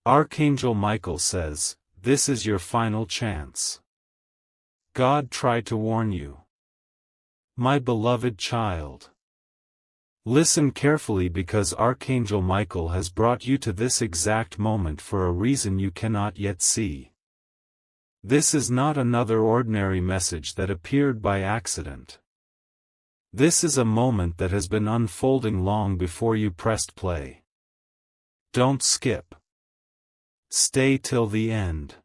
Archangel Michael says, this is your final chance. God tried to warn you. My beloved child. Listen carefully because Archangel Michael has brought you to this exact moment for a reason you cannot yet see. This is not another ordinary message that appeared by accident. This is a moment that has been unfolding long before you pressed play. Don't skip. Stay till the end.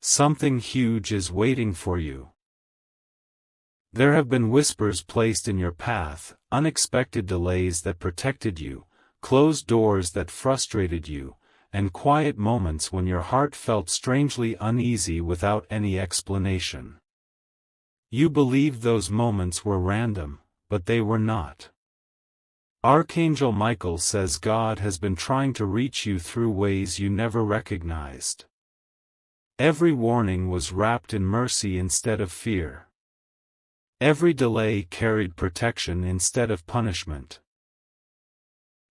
Something huge is waiting for you. There have been whispers placed in your path, unexpected delays that protected you, closed doors that frustrated you, and quiet moments when your heart felt strangely uneasy without any explanation. You believed those moments were random, but they were not. Archangel Michael says God has been trying to reach you through ways you never recognized. Every warning was wrapped in mercy instead of fear. Every delay carried protection instead of punishment.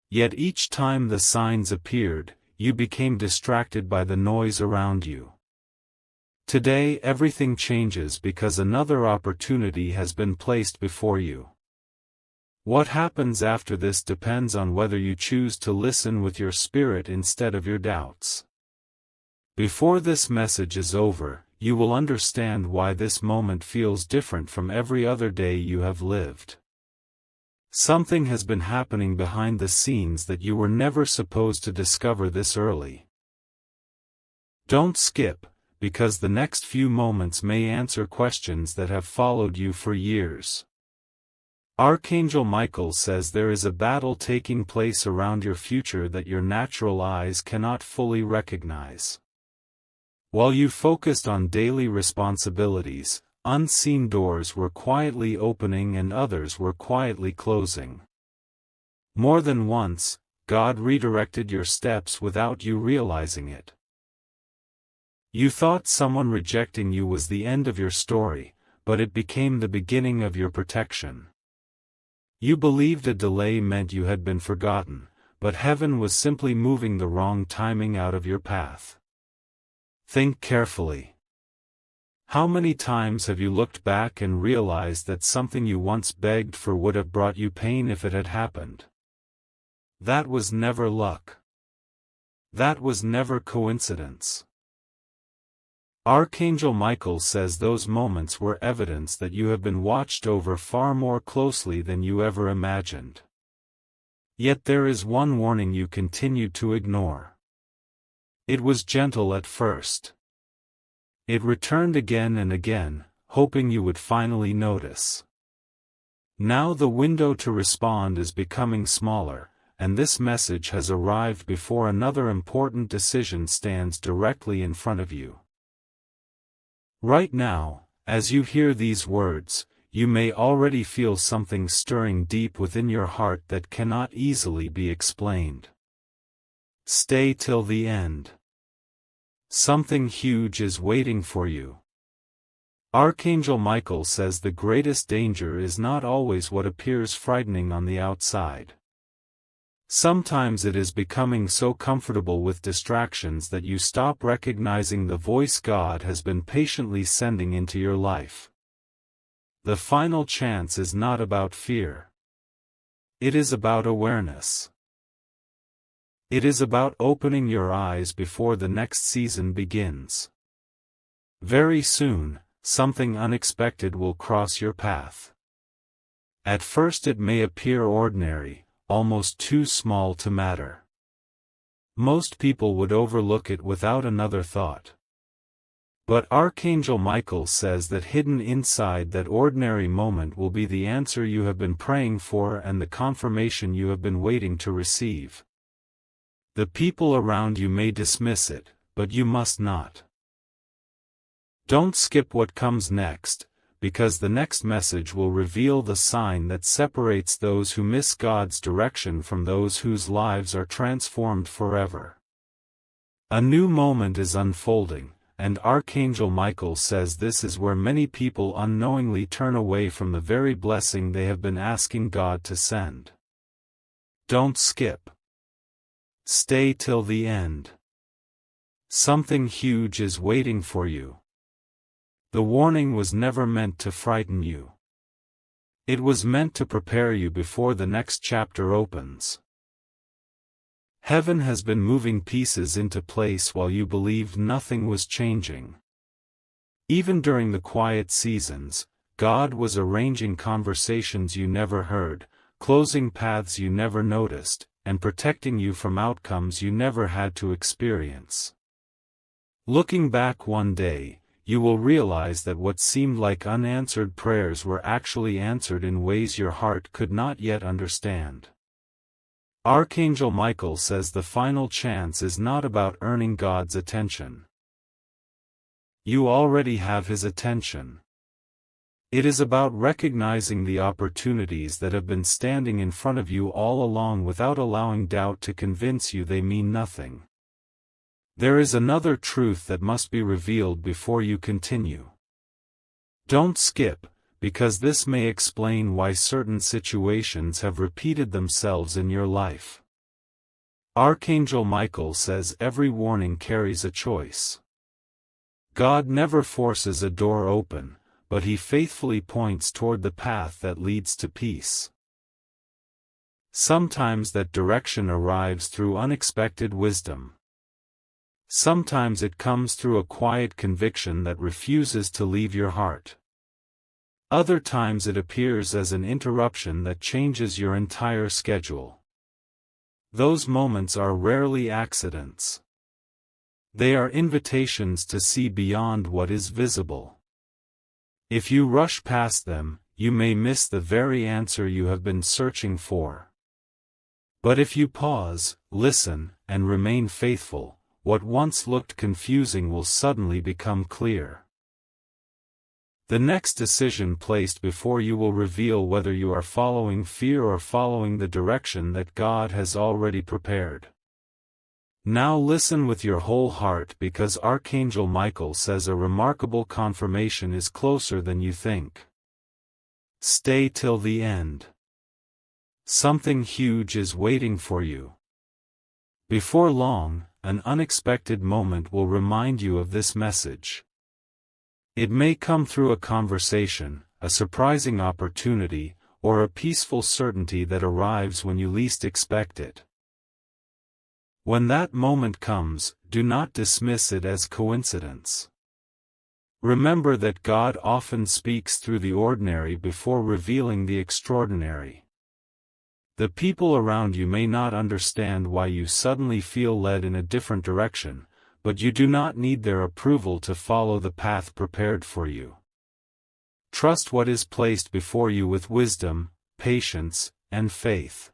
Yet each time the signs appeared, you became distracted by the noise around you. Today everything changes because another opportunity has been placed before you. What happens after this depends on whether you choose to listen with your spirit instead of your doubts. Before this message is over, you will understand why this moment feels different from every other day you have lived. Something has been happening behind the scenes that you were never supposed to discover this early. Don't skip, because the next few moments may answer questions that have followed you for years. Archangel Michael says there is a battle taking place around your future that your natural eyes cannot fully recognize. While you focused on daily responsibilities, unseen doors were quietly opening and others were quietly closing. More than once, God redirected your steps without you realizing it. You thought someone rejecting you was the end of your story, but it became the beginning of your protection. You believed a delay meant you had been forgotten, but heaven was simply moving the wrong timing out of your path. Think carefully. How many times have you looked back and realized that something you once begged for would have brought you pain if it had happened? That was never luck. That was never coincidence. Archangel Michael says those moments were evidence that you have been watched over far more closely than you ever imagined. Yet there is one warning you continued to ignore. It was gentle at first. It returned again and again, hoping you would finally notice. Now the window to respond is becoming smaller, and this message has arrived before another important decision stands directly in front of you. Right now, as you hear these words, you may already feel something stirring deep within your heart that cannot easily be explained. Stay till the end. Something huge is waiting for you. Archangel Michael says the greatest danger is not always what appears frightening on the outside. Sometimes it is becoming so comfortable with distractions that you stop recognizing the voice God has been patiently sending into your life. The final chance is not about fear. It is about awareness. It is about opening your eyes before the next season begins. Very soon, something unexpected will cross your path. At first it may appear ordinary, almost too small to matter. Most people would overlook it without another thought. But Archangel Michael says that hidden inside that ordinary moment will be the answer you have been praying for and the confirmation you have been waiting to receive. The people around you may dismiss it, but you must not. Don't skip what comes next, because the next message will reveal the sign that separates those who miss God's direction from those whose lives are transformed forever. A new moment is unfolding, and Archangel Michael says this is where many people unknowingly turn away from the very blessing they have been asking God to send. Don't skip. Stay till the end. Something huge is waiting for you. The warning was never meant to frighten you. It was meant to prepare you before the next chapter opens. Heaven has been moving pieces into place while you believed nothing was changing. Even during the quiet seasons, God was arranging conversations you never heard, closing paths you never noticed, and protecting you from outcomes you never had to experience. Looking back one day, you will realize that what seemed like unanswered prayers were actually answered in ways your heart could not yet understand. Archangel Michael says the final chance is not about earning God's attention. You already have His attention. It is about recognizing the opportunities that have been standing in front of you all along without allowing doubt to convince you they mean nothing. There is another truth that must be revealed before you continue. Don't skip, because this may explain why certain situations have repeated themselves in your life. Archangel Michael says every warning carries a choice. God never forces a door open, but He faithfully points toward the path that leads to peace. Sometimes that direction arrives through unexpected wisdom. Sometimes it comes through a quiet conviction that refuses to leave your heart. Other times it appears as an interruption that changes your entire schedule. Those moments are rarely accidents. They are invitations to see beyond what is visible. If you rush past them, you may miss the very answer you have been searching for. But if you pause, listen, and remain faithful, what once looked confusing will suddenly become clear. The next decision placed before you will reveal whether you are following fear or following the direction that God has already prepared. Now listen with your whole heart, because Archangel Michael says a remarkable confirmation is closer than you think. Stay till the end. Something huge is waiting for you. Before long, an unexpected moment will remind you of this message. It may come through a conversation, a surprising opportunity, or a peaceful certainty that arrives when you least expect it. When that moment comes, do not dismiss it as coincidence. Remember that God often speaks through the ordinary before revealing the extraordinary. The people around you may not understand why you suddenly feel led in a different direction, but you do not need their approval to follow the path prepared for you. Trust what is placed before you with wisdom, patience, and faith.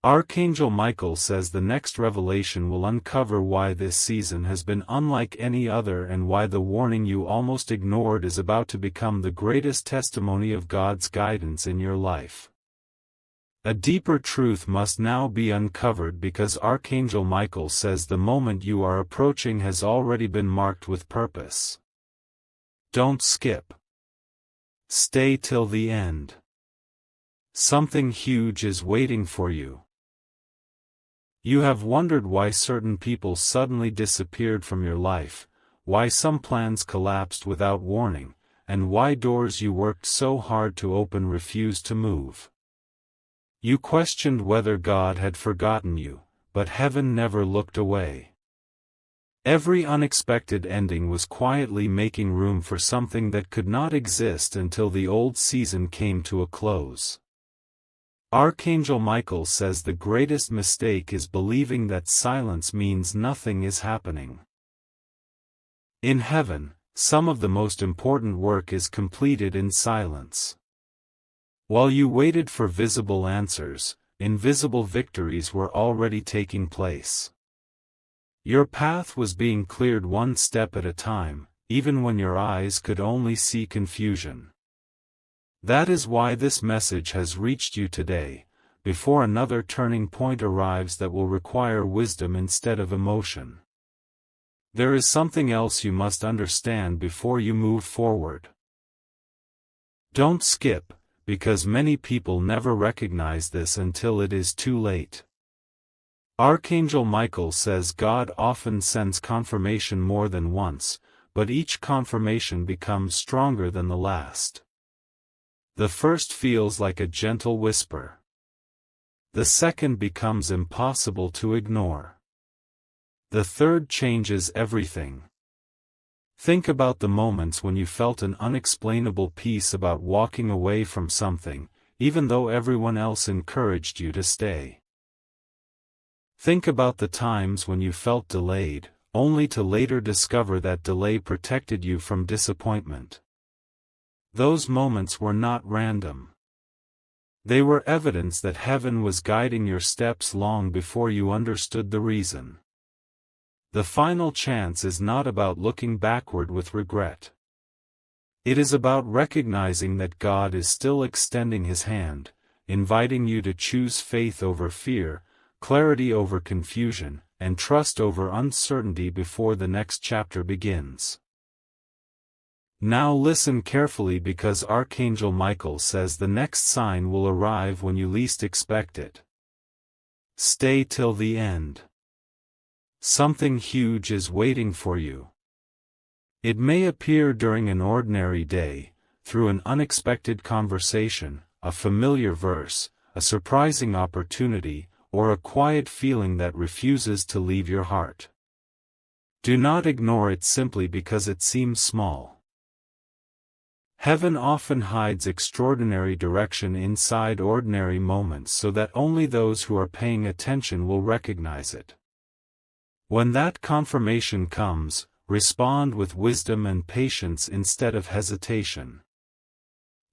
Archangel Michael says the next revelation will uncover why this season has been unlike any other and why the warning you almost ignored is about to become the greatest testimony of God's guidance in your life. A deeper truth must now be uncovered because Archangel Michael says the moment you are approaching has already been marked with purpose. Don't skip. Stay till the end. Something huge is waiting for you. You have wondered why certain people suddenly disappeared from your life, why some plans collapsed without warning, and why doors you worked so hard to open refused to move. You questioned whether God had forgotten you, but heaven never looked away. Every unexpected ending was quietly making room for something that could not exist until the old season came to a close. Archangel Michael says the greatest mistake is believing that silence means nothing is happening. In heaven, some of the most important work is completed in silence. While you waited for visible answers, invisible victories were already taking place. Your path was being cleared one step at a time, even when your eyes could only see confusion. That is why this message has reached you today, before another turning point arrives that will require wisdom instead of emotion. There is something else you must understand before you move forward. Don't skip, because many people never recognize this until it is too late. Archangel Michael says God often sends confirmation more than once, but each confirmation becomes stronger than the last. The first feels like a gentle whisper. The second becomes impossible to ignore. The third changes everything. Think about the moments when you felt an unexplainable peace about walking away from something, even though everyone else encouraged you to stay. Think about the times when you felt delayed, only to later discover that delay protected you from disappointment. Those moments were not random. They were evidence that heaven was guiding your steps long before you understood the reason. The final chance is not about looking backward with regret. It is about recognizing that God is still extending His hand, inviting you to choose faith over fear, clarity over confusion, and trust over uncertainty before the next chapter begins. Now listen carefully, because Archangel Michael says the next sign will arrive when you least expect it. Stay till the end. Something huge is waiting for you. It may appear during an ordinary day, through an unexpected conversation, a familiar verse, a surprising opportunity, or a quiet feeling that refuses to leave your heart. Do not ignore it simply because it seems small. Heaven often hides extraordinary direction inside ordinary moments so that only those who are paying attention will recognize it. When that confirmation comes, respond with wisdom and patience instead of hesitation.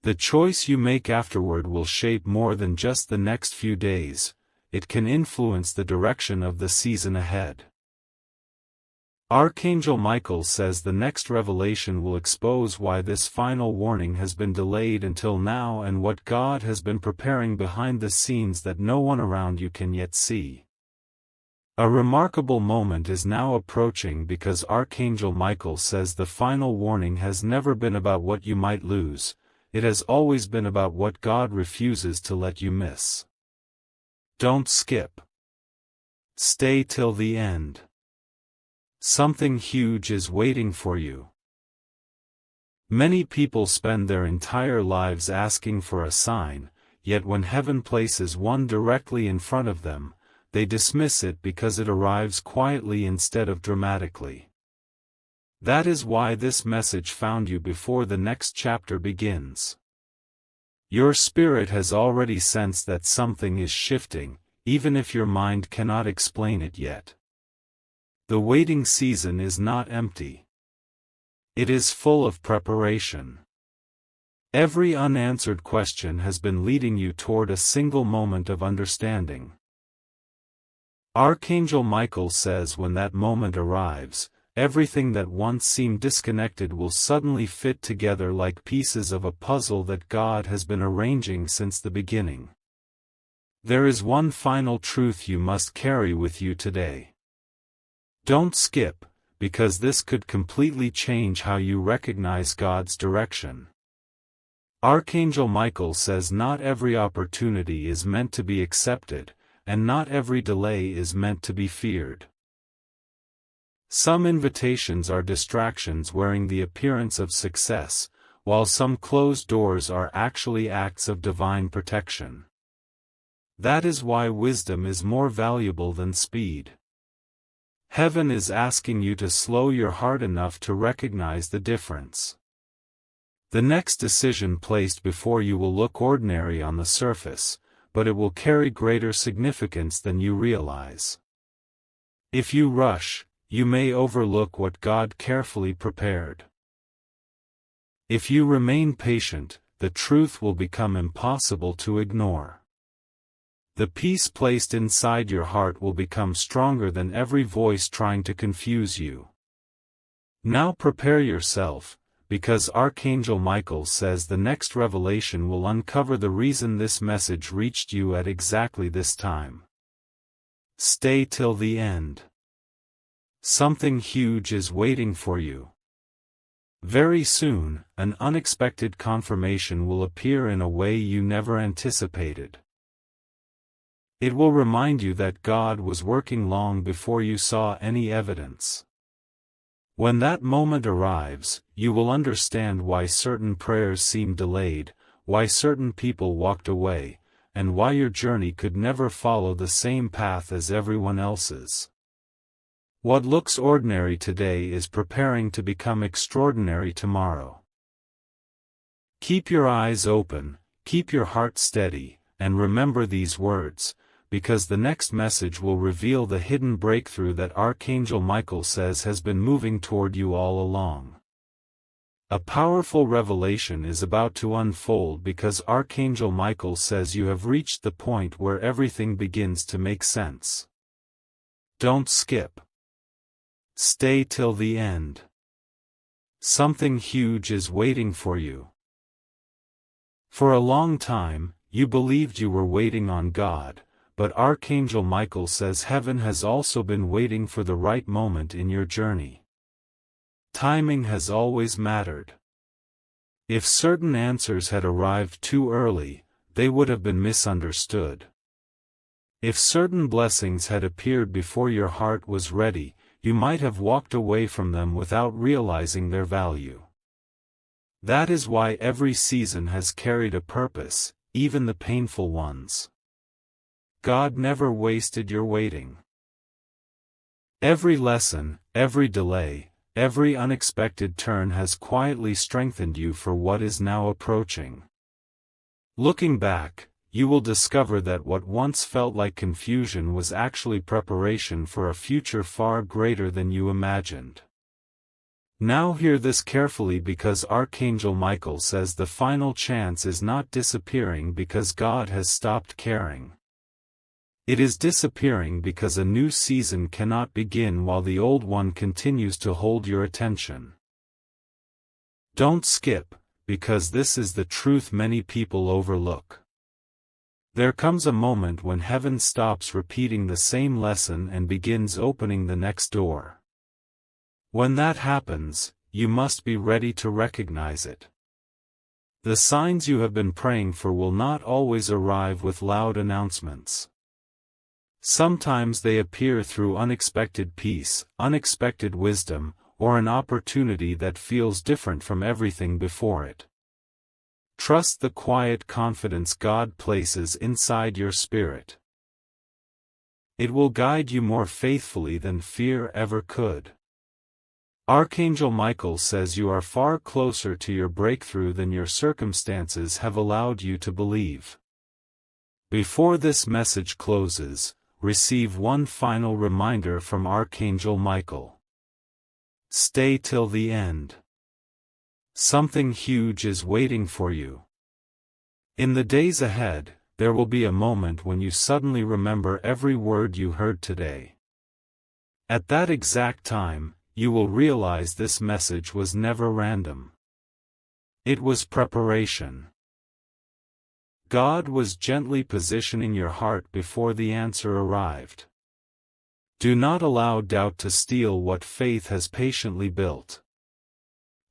The choice you make afterward will shape more than just the next few days. It can influence the direction of the season ahead. Archangel Michael says the next revelation will expose why this final warning has been delayed until now and what God has been preparing behind the scenes that no one around you can yet see. A remarkable moment is now approaching because Archangel Michael says the final warning has never been about what you might lose, it has always been about what God refuses to let you miss. Don't skip. Stay till the end. Something huge is waiting for you. Many people spend their entire lives asking for a sign, yet when heaven places one directly in front of them, they dismiss it because it arrives quietly instead of dramatically. That is why this message found you before the next chapter begins. Your spirit has already sensed that something is shifting, even if your mind cannot explain it yet. The waiting season is not empty. It is full of preparation. Every unanswered question has been leading you toward a single moment of understanding. Archangel Michael says when that moment arrives, everything that once seemed disconnected will suddenly fit together like pieces of a puzzle that God has been arranging since the beginning. There is one final truth you must carry with you today. Don't skip, because this could completely change how you recognize God's direction. Archangel Michael says not every opportunity is meant to be accepted, and not every delay is meant to be feared. Some invitations are distractions wearing the appearance of success, while some closed doors are actually acts of divine protection. That is why wisdom is more valuable than speed. Heaven is asking you to slow your heart enough to recognize the difference. The next decision placed before you will look ordinary on the surface, but it will carry greater significance than you realize. If you rush, you may overlook what God carefully prepared. If you remain patient, the truth will become impossible to ignore. The peace placed inside your heart will become stronger than every voice trying to confuse you. Now prepare yourself, because Archangel Michael says the next revelation will uncover the reason this message reached you at exactly this time. Stay till the end. Something huge is waiting for you. Very soon, an unexpected confirmation will appear in a way you never anticipated. It will remind you that God was working long before you saw any evidence. When that moment arrives, you will understand why certain prayers seem delayed, why certain people walked away, and why your journey could never follow the same path as everyone else's. What looks ordinary today is preparing to become extraordinary tomorrow. Keep your eyes open, keep your heart steady, and remember these words, because the next message will reveal the hidden breakthrough that Archangel Michael says has been moving toward you all along. A powerful revelation is about to unfold because Archangel Michael says you have reached the point where everything begins to make sense. Don't skip. Stay till the end. Something huge is waiting for you. For a long time, you believed you were waiting on God, but Archangel Michael says heaven has also been waiting for the right moment in your journey. Timing has always mattered. If certain answers had arrived too early, they would have been misunderstood. If certain blessings had appeared before your heart was ready, you might have walked away from them without realizing their value. That is why every season has carried a purpose, even the painful ones. God never wasted your waiting. Every lesson, every delay, every unexpected turn has quietly strengthened you for what is now approaching. Looking back, you will discover that what once felt like confusion was actually preparation for a future far greater than you imagined. Now hear this carefully because Archangel Michael says the final chance is not disappearing because God has stopped caring. It is disappearing because a new season cannot begin while the old one continues to hold your attention. Don't skip, because this is the truth many people overlook. There comes a moment when heaven stops repeating the same lesson and begins opening the next door. When that happens, you must be ready to recognize it. The signs you have been praying for will not always arrive with loud announcements. Sometimes they appear through unexpected peace, unexpected wisdom, or an opportunity that feels different from everything before it. Trust the quiet confidence God places inside your spirit. It will guide you more faithfully than fear ever could. Archangel Michael says you are far closer to your breakthrough than your circumstances have allowed you to believe. Before this message closes, receive one final reminder from Archangel Michael. Stay till the end. Something huge is waiting for you. In the days ahead, there will be a moment when you suddenly remember every word you heard today. At that exact time, you will realize this message was never random. It was preparation. God was gently positioning your heart before the answer arrived. Do not allow doubt to steal what faith has patiently built.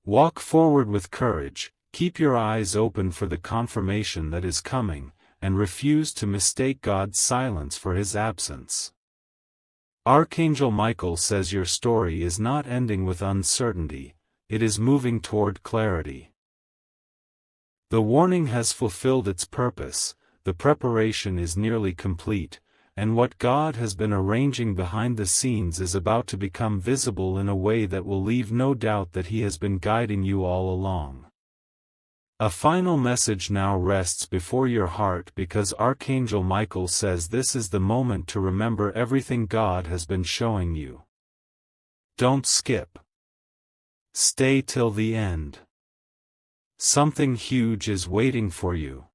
Walk forward with courage, keep your eyes open for the confirmation that is coming, and refuse to mistake God's silence for His absence. Archangel Michael says your story is not ending with uncertainty, it is moving toward clarity. The warning has fulfilled its purpose, the preparation is nearly complete, and what God has been arranging behind the scenes is about to become visible in a way that will leave no doubt that He has been guiding you all along. A final message now rests before your heart because Archangel Michael says this is the moment to remember everything God has been showing you. Don't skip. Stay till the end. Something huge is waiting for you.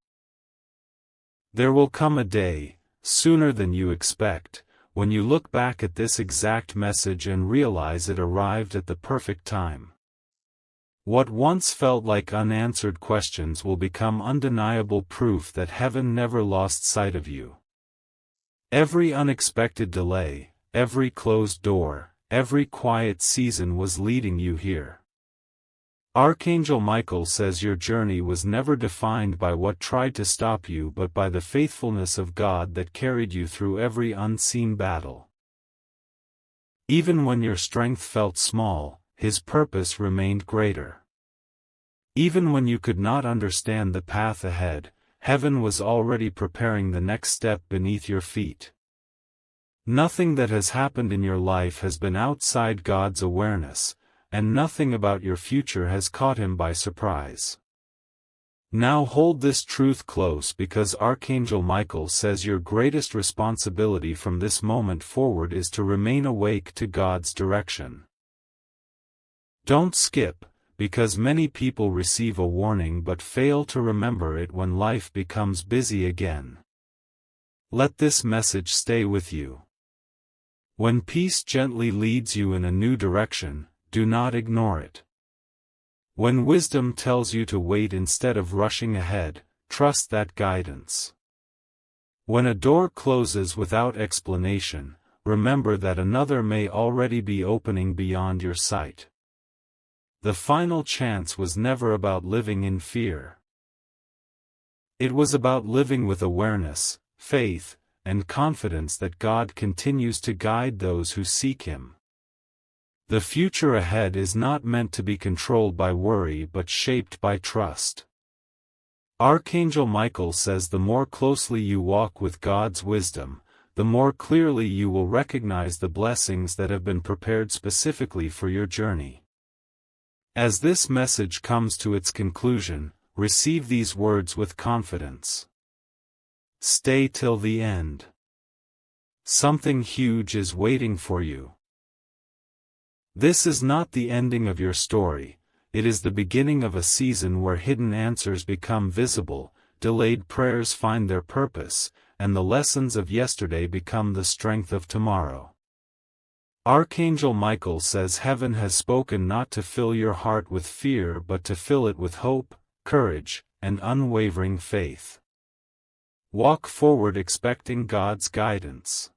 There will come a day, sooner than you expect, when you look back at this exact message and realize it arrived at the perfect time. What once felt like unanswered questions will become undeniable proof that heaven never lost sight of you. Every unexpected delay, every closed door, every quiet season was leading you here. Archangel Michael says your journey was never defined by what tried to stop you but by the faithfulness of God that carried you through every unseen battle. Even when your strength felt small, His purpose remained greater. Even when you could not understand the path ahead, heaven was already preparing the next step beneath your feet. Nothing that has happened in your life has been outside God's awareness, and nothing about your future has caught Him by surprise. Now hold this truth close, because Archangel Michael says your greatest responsibility from this moment forward is to remain awake to God's direction. Don't skip, because many people receive a warning but fail to remember it when life becomes busy again. Let this message stay with you. When peace gently leads you in a new direction, do not ignore it. When wisdom tells you to wait instead of rushing ahead, trust that guidance. When a door closes without explanation, remember that another may already be opening beyond your sight. The final chance was never about living in fear. It was about living with awareness, faith, and confidence that God continues to guide those who seek Him. The future ahead is not meant to be controlled by worry but shaped by trust. Archangel Michael says the more closely you walk with God's wisdom, the more clearly you will recognize the blessings that have been prepared specifically for your journey. As this message comes to its conclusion, receive these words with confidence. Stay till the end. Something huge is waiting for you. This is not the ending of your story, it is the beginning of a season where hidden answers become visible, delayed prayers find their purpose, and the lessons of yesterday become the strength of tomorrow. Archangel Michael says heaven has spoken not to fill your heart with fear but to fill it with hope, courage, and unwavering faith. Walk forward expecting God's guidance.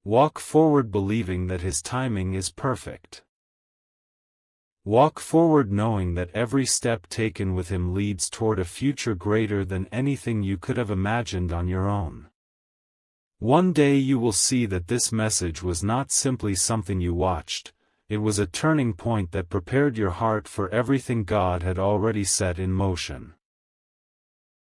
Walk forward believing that His timing is perfect. Walk forward knowing that every step taken with Him leads toward a future greater than anything you could have imagined on your own. One day you will see that this message was not simply something you watched, it was a turning point that prepared your heart for everything God had already set in motion.